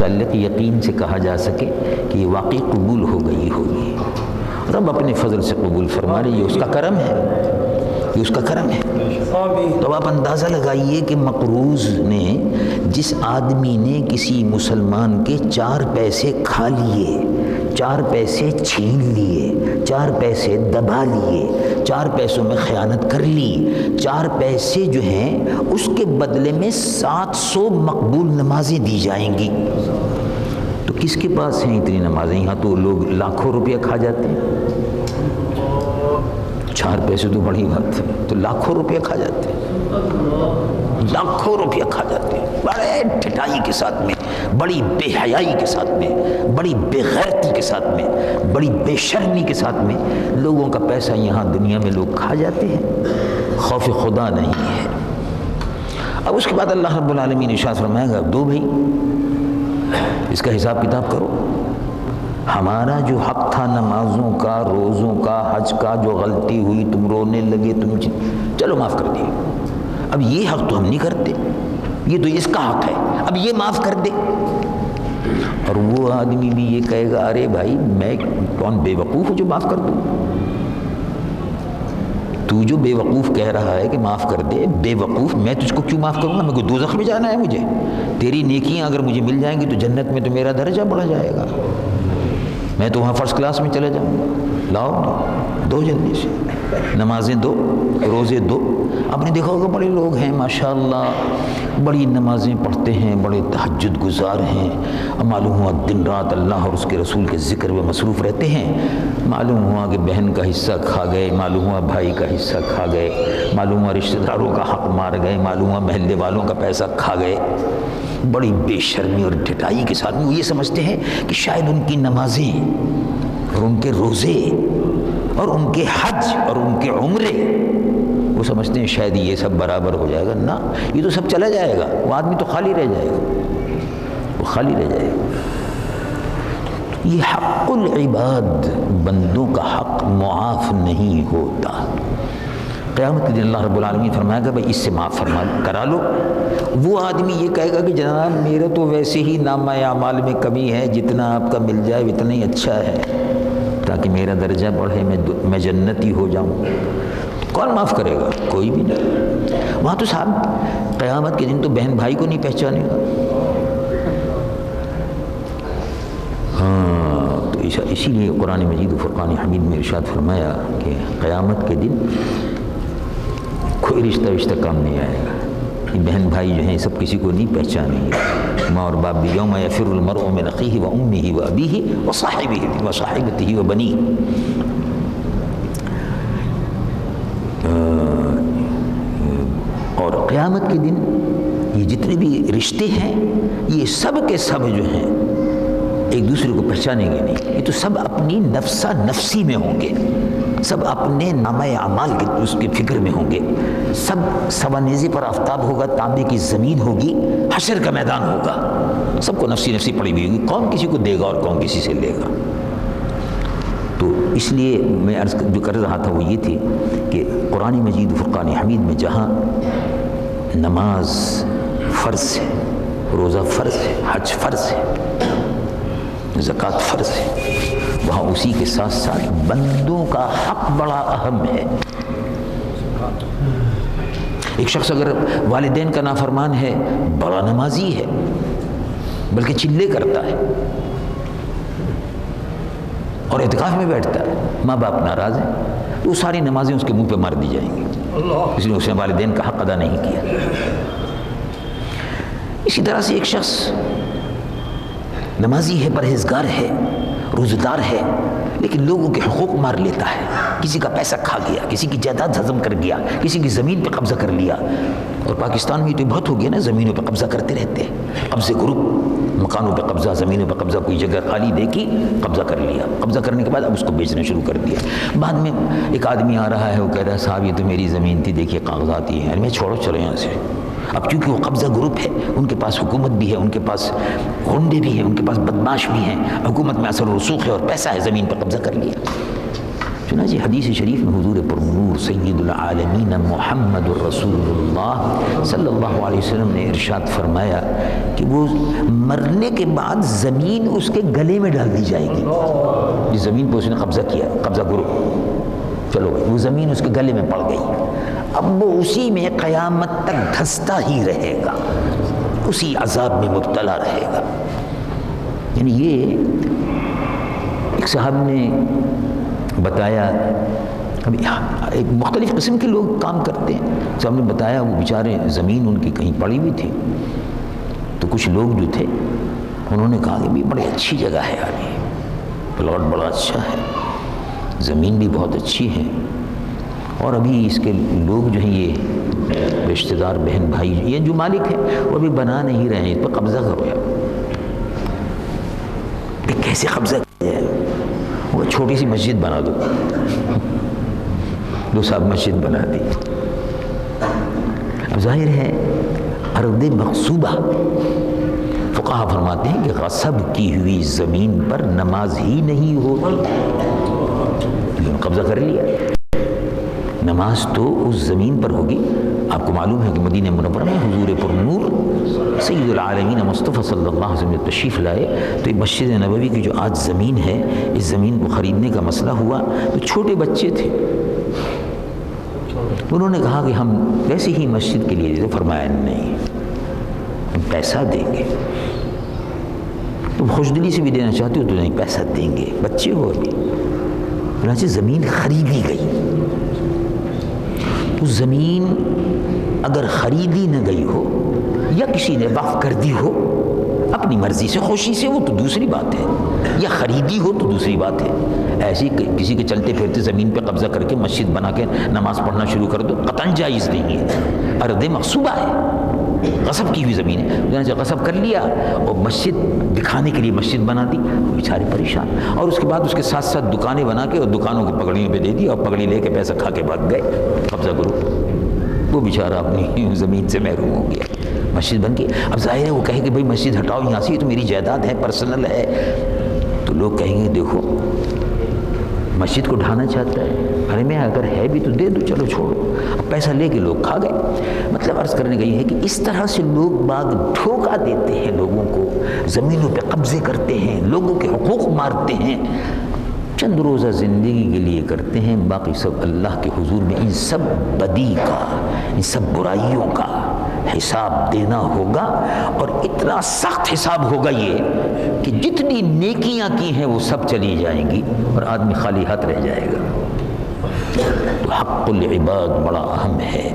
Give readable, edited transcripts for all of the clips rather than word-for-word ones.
متعلق یقین سے کہا جا سکے کہ یہ واقعی قبول ہو گئی ہوگی. رب اپنے فضل سے قبول فرما رہی ہے، یہ اس کا کرم ہے، یہ اس کا کرم ہے. تو آپ اندازہ لگائیے کہ مقروض نے، جس آدمی نے کسی مسلمان کے 4 پیسے کھا لیے، 4 پیسے چھین لیے، 4 پیسے دبا لیے، 4 پیسوں میں خیانت کر لی، 4 پیسے جو ہیں اس کے بدلے میں 700 مقبول نمازیں دی جائیں گی. تو کس کے پاس ہیں اتنی نمازیں؟ یہاں تو لوگ لاکھوں روپیہ کھا جاتے ہیں. 4 پیسے تو بڑی بات ہے، تو لاکھوں روپیہ کھا جاتے ہیں، لاکھوں روپیہ کھا جاتے ہیں، بڑے ٹھٹائی کے ساتھ میں، بڑی بے حیائی کے ساتھ میں، بڑی بے غیرتی کے ساتھ میں، بڑی بے شرمی کے ساتھ میں لوگوں کا پیسہ یہاں دنیا میں لوگ کھا جاتے ہیں. خوف خدا نہیں ہے. اب اس کے بعد اللہ رب العالمین ارشاد فرمائے گا، دو بھائی اس کا حساب کتاب کرو. ہمارا جو حق تھا نمازوں کا، روزوں کا، حج کا، جو غلطی ہوئی تم رونے لگے، تم چلو معاف کر دیا. اب یہ حق تو ہم نہیں کرتے، یہ تو اس کا حق ہے، اب یہ معاف کر دے. اور وہ آدمی بھی یہ کہے گا، ارے بھائی میں کون بے وقوف ہوں جو معاف کر دوں؟ تو جو بے وقوف کہہ رہا ہے کہ معاف کر دے، بے وقوف، میں تجھ کو کیوں معاف کروں گا؟ میں کوئی دوزخ میں جانا ہے مجھے؟ تیری نیکیاں اگر مجھے مل جائیں گی تو جنت میں تو میرا درجہ بڑھ جائے گا، میں تو وہاں فرسٹ کلاس میں چلے جاؤں گا. لاؤ دو جلدی سے، نمازیں دو، روزے دو. آپ نے دیکھا ہوگا بڑے لوگ ہیں ماشاءاللہ، بڑی نمازیں پڑھتے ہیں، بڑے تہجد گزار ہیں، معلوم ہوا دن رات اللہ اور اس کے رسول کے ذکر میں مصروف رہتے ہیں. معلوم ہوا کہ بہن کا حصہ کھا گئے، معلوم ہوا بھائی کا حصہ کھا گئے، معلوم ہوا رشتہ داروں کا حق مار گئے، معلوم ہوا محلے والوں کا پیسہ کھا گئے. بڑی بے شرمی اور ڈھٹائی کے ساتھ وہ یہ سمجھتے ہیں کہ شاید ان کی نمازیں اور ان کے روزے اور ان کے حج اور ان کے عمرے، وہ سمجھتے ہیں شاید یہ سب برابر ہو جائے گا. نہ، یہ تو سب چلا جائے گا، وہ آدمی تو خالی رہ جائے گا، وہ خالی رہ جائے گا. یہ حق العباد، بندوں کا حق معاف نہیں ہوتا. قیامت کے دن اللہ رب العالمین فرمائے گا بھائی اس سے معاف فرما کرا لو. وہ آدمی یہ کہے گا کہ جناب میرے تو ویسے ہی نامہ اعمال میں کمی ہے، جتنا آپ کا مل جائے اتنا ہی اچھا ہے، تاکہ میرا درجہ بڑھے، میں جنتی ہو جاؤں. کون معاف کرے گا؟ کوئی بھی نہیں. وہاں تو صاحب قیامت کے دن تو بہن بھائی کو نہیں پہچانے گا. ہاں، تو اسی لیے قرآن مجید و فرقان حمید میں ارشاد فرمایا کہ قیامت کے دن کوئی رشتہ کام نہیں آئے گا. یہ بہن بھائی جو ہیں سب کسی کو نہیں پہچانیں گے. ماں اور باپ بھی، یوم یفر المرء من اخیہ و امہ و ابیہ و صاحبہ و صاحبتہ و بنیہ. اور قیامت کے دن یہ جتنے بھی رشتے ہیں یہ سب کے سب جو ہیں ایک دوسرے کو پہچانیں گے نہیں. یہ تو سب اپنی نفسا نفسی میں ہوں گے، سب اپنے نامہ اعمال کے اس کی فکر میں ہوں گے. سب سوانیزے پر آفتاب ہوگا، تانبے کی زمین ہوگی، حشر کا میدان ہوگا، سب کو نفسی نفسی پڑی ہوئی ہوگی. کون کسی کو دے گا اور کون کسی سے لے گا؟ تو اس لیے میں عرض جو کر رہا تھا وہ یہ تھی کہ قرآن مجید فرقان حمید میں جہاں نماز فرض ہے، روزہ فرض ہے، حج فرض ہے، زکوٰۃ فرض ہے، وہاں اسی کے ساتھ ساتھ بندوں کا حق بڑا اہم ہے. ایک شخص اگر والدین کا نافرمان ہے، بڑا نمازی ہے، بلکہ چلے کرتا ہے اور اعتکاف میں بیٹھتا ہے، ماں باپ ناراض ہیں تو وہ ساری نمازیں اس کے منہ پہ مار دی جائیں گی، اس لیے اس نے والدین کا حق ادا نہیں کیا. اسی طرح سے ایک شخص نمازی ہے، پرہیزگار ہے، روزدار ہے، لیکن لوگوں کے حقوق مار لیتا ہے، کسی کا پیسہ کھا گیا، کسی کی جائیداد ہضم کر گیا، کسی کی زمین پہ قبضہ کر لیا. اور پاکستان میں تو بہت ہو گیا نا، زمینوں پہ قبضہ کرتے رہتے ہیں، قبضے گروپ، مکانوں پہ قبضہ، زمینوں پہ قبضہ، کوئی جگہ خالی دیکھی قبضہ کر لیا، قبضہ کرنے کے بعد اب اس کو بیچنا شروع کر دیا. بعد میں ایک آدمی آ رہا ہے، وہ کہہ رہا ہے صاحب یہ تو میری زمین تھی، دیکھیے کاغذات یہ ہیں. میں چھوڑو چلو یہاں سے. اب چونکہ وہ قبضہ گروپ ہے، ان کے پاس حکومت بھی ہے، ان کے پاس غنڈے بھی ہیں، ان کے پاس بدماش بھی ہیں، حکومت میں اثر و رسوخ ہے اور پیسہ ہے، زمین پر قبضہ کر لیا. چنانچہ حدیث شریف میں حضور پرنور سید العالمین محمد الرسول اللہ صلی اللہ علیہ وسلم نے ارشاد فرمایا کہ وہ مرنے کے بعد زمین اس کے گلے میں ڈال دی جائے گی. جس زمین پہ اس نے قبضہ کیا، قبضہ کرو، چلو وہ زمین اس کے گلے میں پڑ گئی، اب وہ اسی میں قیامت تک دھستا ہی رہے گا، اسی عذاب میں مبتلا رہے گا. یعنی یہ ایک صاحب نے بتایا، ابھی ایک مختلف قسم کے لوگ کام کرتے ہیں، صاحب نے بتایا وہ بیچارے زمین ان کی کہیں پڑی ہوئی تھی، تو کچھ لوگ جو تھے انہوں نے کہا کہ بھی بڑی اچھی جگہ ہے یار، یہ پلاٹ بڑا اچھا ہے، زمین بھی بہت اچھی ہے، اور ابھی اس کے لوگ جو ہیں یہ رشتہ دار بہن بھائی یہ جو مالک ہیں وہ ابھی بنا نہیں رہے ہیں، اس پہ قبضہ کرو یار. کیسے قبضہ کیا جائے؟ وہ چھوٹی سی مسجد بنا دو. دو صاحب مسجد بنا دی. اب ظاہر ہے ارض مغصوبہ، فقہا فرماتے ہیں کہ غصب کی ہوئی زمین پر نماز ہی نہیں ہوتی، لیکن قبضہ کر لیا، نماز تو اس زمین پر ہوگی. آپ کو معلوم ہے کہ مدینہ منورہ میں حضور پرنور سید العالمین مصطفیٰ صلی اللہ علیہ وسلم تشریف لائے تو مسجد نبوی کی جو آج زمین ہے، اس زمین کو خریدنے کا مسئلہ ہوا تو چھوٹے بچے تھے، انہوں نے کہا کہ ہم ویسے ہی مسجد کے لیے، فرمایا نہیں ہم پیسہ دیں گے. تم خوش دلی سے بھی دینا چاہتے ہو تو نہیں، پیسہ دیں گے، بچے ہو ابھی. چنانچہ زمین خریدی گئی. اس زمین اگر خریدی نہ گئی ہو یا کسی نے وقف کر دی ہو اپنی مرضی سے خوشی سے، وہ تو دوسری بات ہے، یا خریدی ہو تو دوسری بات ہے. ایسی کسی کے چلتے پھرتے زمین پہ قبضہ کر کے مسجد بنا کے نماز پڑھنا شروع کر دو، قطعاً جائز نہیں ہے. ارض مغصوبہ ہے، غصب کی ہوئی زمین ہے، غصب کر لیا اور مسجد دکھانے کے لیے مسجد بنا دی، بیچارے پریشان. اور اس کے بعد اس کے ساتھ ساتھ دکانیں بنا کے اور دکانوں کو پگڑیوں پہ دے دی اور پگڑی لے کے پیسہ کھا کے بھاگ گئے. قبضہ کرو، وہ بیچارہ اپنی زمین سے محروم ہو گیا. مسجد بن گئی. اب ظاہر ہے وہ کہے کہ بھائی مسجد ہٹاؤ یہاں سے، یہ تو میری جائیداد ہے، پرسنل ہے. تو لوگ کہیں گے دیکھو مسجد کو ڈھانا چاہتا ہے، گھر میں اگر ہے بھی تو دے دو، چلو چھوڑو. اب پیسہ لے کے لوگ کھا گئے. مطلب عرض کرنے کا یہ ہے کہ اس طرح سے لوگ باغ دھوکہ دیتے ہیں لوگوں کو، زمینوں پہ قبضے کرتے ہیں، لوگوں کے حقوق مارتے ہیں، چند روزہ زندگی کے لیے کرتے ہیں، باقی سب اللہ کے حضور میں ان سب بدی کا، ان سب برائیوں کا حساب دینا ہوگا. اور اتنا سخت حساب ہوگا یہ کہ جتنی نیکیاں کی ہیں وہ سب چلی جائیں گی اور آدمی خالی ہاتھ رہ جائے گا. تو حق العباد بڑا اہم ہے.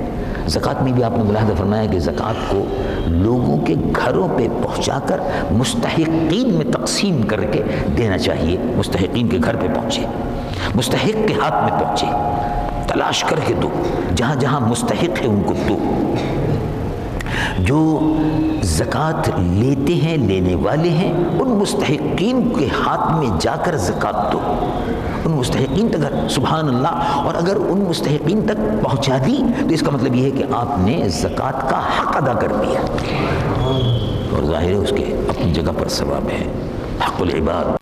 زکوٰۃ میں بھی آپ نے ملاحظہ فرمایا کہ زکوٰۃ کو لوگوں کے گھروں پہ پہنچا کر مستحقین میں تقسیم کر کے دینا چاہیے. مستحقین کے گھر پہ پہنچے، مستحق کے ہاتھ میں پہنچے، تلاش کر کے دو، جہاں جہاں مستحق ہے ان کو دو. جو زکوٰۃ لیتے ہیں، لینے والے ہیں، ان مستحقین کے ہاتھ میں جا کر زکوٰۃ دو. ان مستحقین تک سبحان اللہ، اور اگر ان مستحقین تک پہنچا دی تو اس کا مطلب یہ ہے کہ آپ نے زکوٰۃ کا حق ادا کر دیا، اور ظاہر ہے اس کے اپنی جگہ پر ثواب ہے. حق العباد.